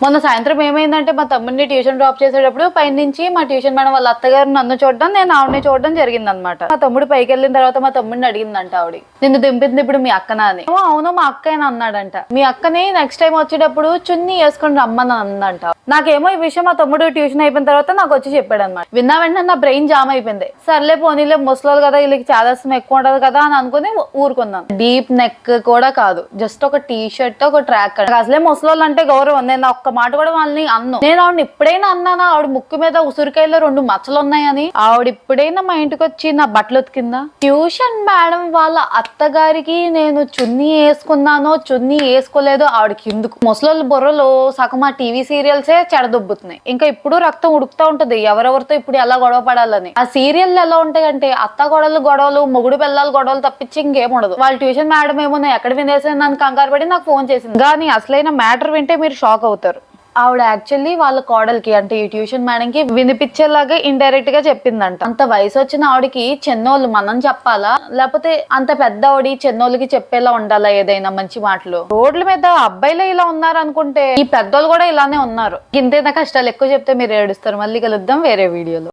మొన్న సాయంత్రం ఏమైందంటే మా తమ్ముడిని ట్యూషన్ డ్రాప్ చేసేటప్పుడు పైనుంచి మా ట్యూషన్ మేడం వాళ్ళ అత్తగారు నన్ను చూడడం, నేను ఆవిడని చూడడం జరిగిందనమాట. మా తమ్ముడు పైకి వెళ్ళిన తర్వాత మా తమ్ముడిని అడిగిందంట ఆవిడ, నిన్ను దింపింది ఇప్పుడు మీ అక్కనా అని. అవును మా అక్క అని అన్నాడంట. మీ అక్కని నెక్స్ట్ టైం వచ్చేటప్పుడు చున్నీ వేసుకొని రమ్మని అందంట. నాకేమో ఈ విషయం మా తమ్ముడు ట్యూషన్ అయిపోయిన తర్వాత నాకు వచ్చి చెప్పాడు అనమాట. విన్నా వెంటనే నా బ్రెయిన్ జామ్ అయిపోయింది. సర్లే పోనీలే ముసలోళ్ళు కదా, వీళ్ళకి చాలా ఎక్కువ ఉంటది కదా అని అనుకుని ఊరుకున్నాను. డీప్ నెక్ కూడా కాదు, జస్ట్ ఒక టీ షర్ట్ ఒక ట్రాక్. అసలే ముసలోళ్ళు అంటే గౌరవం. నేను ఒక్క మాట కూడా వాళ్ళని అన్ను. నేను ఆవిడ ఎప్పుడైనా అన్నానా ఆవిడ ముక్కు మీద ఉసిరికాయలో 2 మచ్చలు ఉన్నాయని? ఆవిడ ఎప్పుడైనా మా ఇంటికి వచ్చి నా బట్టలు ఉతికిందా? ట్యూషన్ మేడం వాళ్ళ అత్తగారికి నేను చున్నీ వేసుకున్నానో చున్నీ వేసుకోలేదో ఆవిడకి ఎందుకు? ముసలోళ్ళ బుర్రలో సగం ఆ టీవీ సీరియల్సే చెడదొబ్బుతున్నాయి. ఇంకా ఇప్పుడు రక్తం ఉడుకుతా ఉంటది ఎవరెవరితో ఇప్పుడు ఎలా గొడవ పడాలని. ఆ సీరియల్ ఎలా ఉంటాయంటే అత్త గొడవలు గొడవలు, మొగుడు పిల్లలు గొడవలు తప్పించి ఇంకేం ఉండదు. వాళ్ళ ట్యూషన్ మేడం ఏమో నేను ఎక్కడ వినేసాను నన్ను కంగారు పడి నాకు ఫోన్ చేసింది. కానీ అసలైన మ్యాటర్ వింటే మీరు షాక్ అవుతారు. ఆవిడ యాక్చువల్లీ వాళ్ళ కోడలికి అంటే ఈ ట్యూషన్ మేడంకి వినిపించేలాగా ఇండైరెక్ట్ గా చెప్పిందంట. అంత వయసు వచ్చిన ఆవిడకి చిన్నోళ్ళు మనం చెప్పాలా, లేకపోతే అంత పెద్ద ఆవిడ చిన్నోళ్ళకి చెప్పేలా ఉండాలా ఏదైనా మంచి మాటలు? రోడ్ల మీద అబ్బాయిలే ఇలా ఉన్నారు అనుకుంటే ఈ పెద్దోళ్ళు కూడా ఇలానే ఉన్నారు. ఇంతేనా కష్టాలు ఎక్కువ చెప్తే మీరు ఏడుస్తారు. మళ్ళీ కలుద్దాం వేరే వీడియోలో.